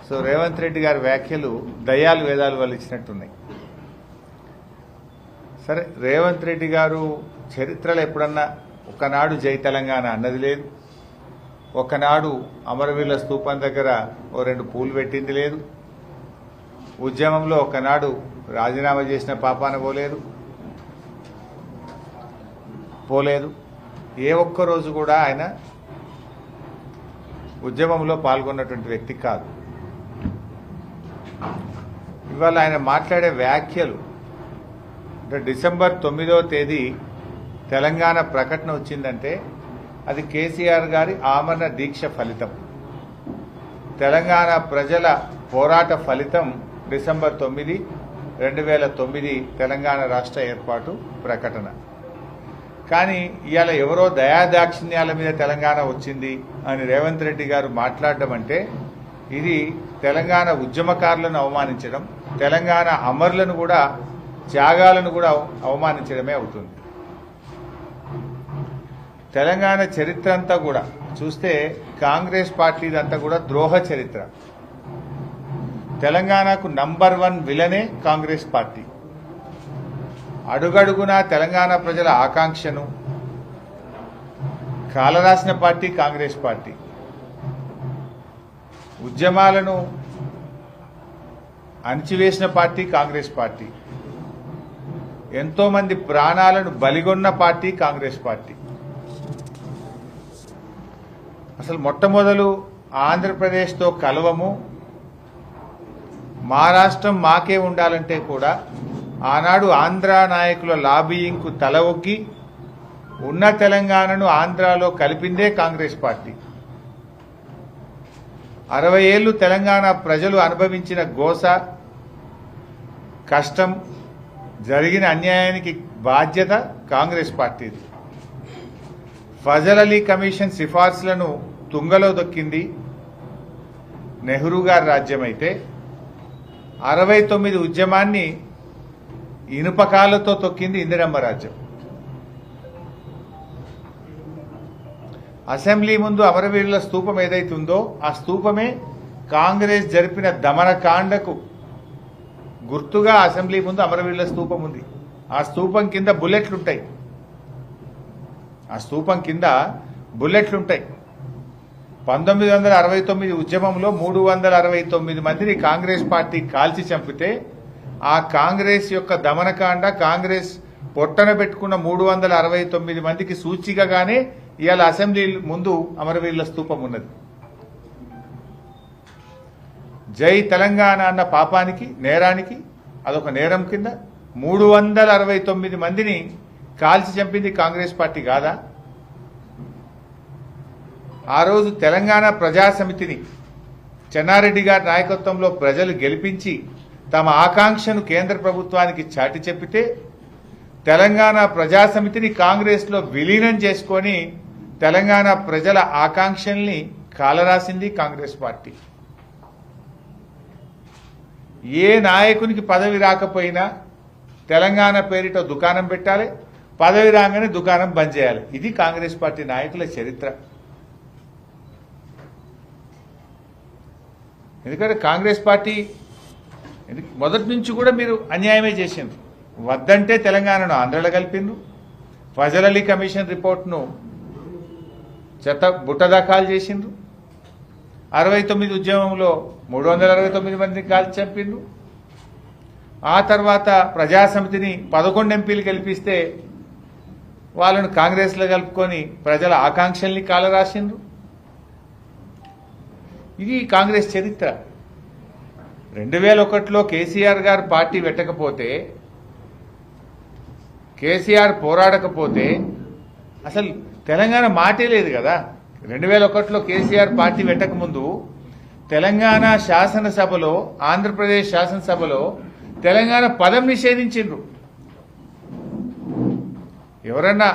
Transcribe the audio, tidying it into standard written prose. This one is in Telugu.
సో రేవంత్ రెడ్డి గారి వ్యాఖ్యలు దయ్యాలు వేదాలు వాళ్ళు ఇచ్చినట్టున్నాయి. సరే, రేవంత్ రెడ్డి గారు చరిత్రలో ఎప్పుడన్నా ఒకనాడు జై తెలంగాణ అన్నది లేదు, ఒకనాడు అమరవీరుల స్తూపం దగ్గర ఓ 2 పూలు పెట్టింది లేదు, ఉద్యమంలో ఒకనాడు రాజీనామా చేసిన పాపాన పోలేదు. ఏ ఒక్క రోజు కూడా ఆయన ఉద్యమంలో పాల్గొన్నటువంటి వ్యక్తి కాదు. ఇవాళ ఆయన మాట్లాడే వ్యాఖ్యలు అంటే డిసెంబర్ 9వ తేదీ తెలంగాణ ప్రకటన వచ్చిందంటే అది కేసీఆర్ గారి ఆమరణ దీక్ష ఫలితం, తెలంగాణ ప్రజల పోరాట ఫలితం. డిసెంబర్ 9, 2009 తెలంగాణ రాష్ట్ర ఏర్పాటు ప్రకటన. కానీ ఇవాళ ఎవరో దయాదాక్షిణ్యాల మీద తెలంగాణ వచ్చింది అని రేవంత్ రెడ్డి గారు మాట్లాడడం అంటే ఇది తెలంగాణ ఉద్యమకారులను అవమానించడం, తెలంగాణ అమరులను కూడా త్యాగాలను కూడా అవమానించడమే అవుతుంది. తెలంగాణ చరిత్ర అంతా కూడా చూస్తే కాంగ్రెస్ పార్టీదంతా కూడా ద్రోహ చరిత్ర. తెలంగాణకు నంబర్ 1 విలనే కాంగ్రెస్ పార్టీ. అడుగడుగునా తెలంగాణ ప్రజల ఆకాంక్షను కాలరాసిన పార్టీ కాంగ్రెస్ పార్టీ. ఉద్యమాలను అణిచివేసిన పార్టీ కాంగ్రెస్ పార్టీ. ఎంతో మంది ప్రాణాలను బలిగొన్న పార్టీ కాంగ్రెస్ పార్టీ. అసలు మొట్టమొదలు ఆంధ్రప్రదేశ్తో కలవము, మా రాష్ట్రం మాకే ఉండాలంటే కూడా ఆనాడు ఆంధ్ర నాయకుల లాబీయింగ్కు తల ఒగ్గి ఉన్న తెలంగాణను ఆంధ్రాలో కలిపిందే కాంగ్రెస్ పార్టీ. 60 ఏళ్లు తెలంగాణ ప్రజలు అనుభవించిన గోస, కష్టం, జరిగిన అన్యాయానికి బాధ్యత కాంగ్రెస్ పార్టీది. ఫజల్ అలీ కమిషన్ సిఫార్సులను తుంగలో దొక్కింది నెహ్రూ గారి రాజ్యమైతే 69 ఉద్యమాన్ని ఇనుపకాలతో తొక్కింది ఇందిరమ్మ రాజ్యం. అసెంబ్లీ ముందు అమరవీరుల స్తూపం ఏదైతుందో ఆ స్తూపమే కాంగ్రెస్ జరిపిన దమనకాండకు గుర్తుగా అసెంబ్లీ ముందు అమరవీరుల స్తూపం ఉంది. ఆ స్తూపం కింద బుల్లెట్లుంటాయి. 1969 ఉద్యమంలో 369 మందిని కాంగ్రెస్ పార్టీ కాల్చి చంపితే ఆ కాంగ్రెస్ యొక్క దమనకాండ, కాంగ్రెస్ పొట్టన పెట్టుకున్న 369 మందికి సూచికగానే ఇవాళ అసెంబ్లీ ముందు అమరవీరుల స్తూపం ఉన్నది. జై తెలంగాణ అన్న పాపానికి, నేరానికి అదొక నేరం కింద 369 మందిని కాల్చి చంపింది కాంగ్రెస్ పార్టీ కాదా? ఆ రోజు తెలంగాణ ప్రజాసమితిని చెన్నారెడ్డి గారి నాయకత్వంలో ప్రజలు గెలిపించి తమ ఆకాంక్షను కేంద్ర ప్రభుత్వానికి చాటి చెప్పితే తెలంగాణ ప్రజాసమితిని కాంగ్రెస్లో విలీనం చేసుకొని తెలంగాణ ప్రజల ఆకాంక్షల్ని కాలరాసింది కాంగ్రెస్ పార్టీ. ఏ నాయకునికి పదవి రాకపోయినా తెలంగాణ పేరిట దుకాణం పెట్టాలి, పదవి రాగానే దుకాణం బంద్ చేయాలి. ఇది కాంగ్రెస్ పార్టీ నాయకుల చరిత్ర. ఎందుకంటే కాంగ్రెస్ పార్టీ మొదటి నుంచి కూడా మీరు అన్యాయమే చేసిండ్రు. వద్దంటే తెలంగాణను ఆంధ్రలో కలిపిండ్రు. ఫజల్ అలీ కమిషన్ రిపోర్ట్ను బుట్టదాఖలు చేసిండ్రు. 69 ఉద్యమంలో 369 మందిని కాల్చి చంపిండ్రు. ఆ తర్వాత ప్రజాసమితిని 11 ఎంపీలు గెలిపిస్తే వాళ్ళను కాంగ్రెస్లో కలుపుకొని ప్రజల ఆకాంక్షల్ని కాలరాసిండ్రు. ఇది కాంగ్రెస్ చరిత్ర. 2001లో కేసీఆర్ గారు పార్టీ పెట్టకపోతే, కేసీఆర్ పోరాడకపోతే అసలు తెలంగాణ మాటే లేదు కదా. 2001లో కేసీఆర్ పార్టీ పెట్టకముందు తెలంగాణ శాసనసభలో, ఆంధ్రప్రదేశ్ శాసనసభలో తెలంగాణ పదం నిషేధించిండ్రు. ఎవరన్నా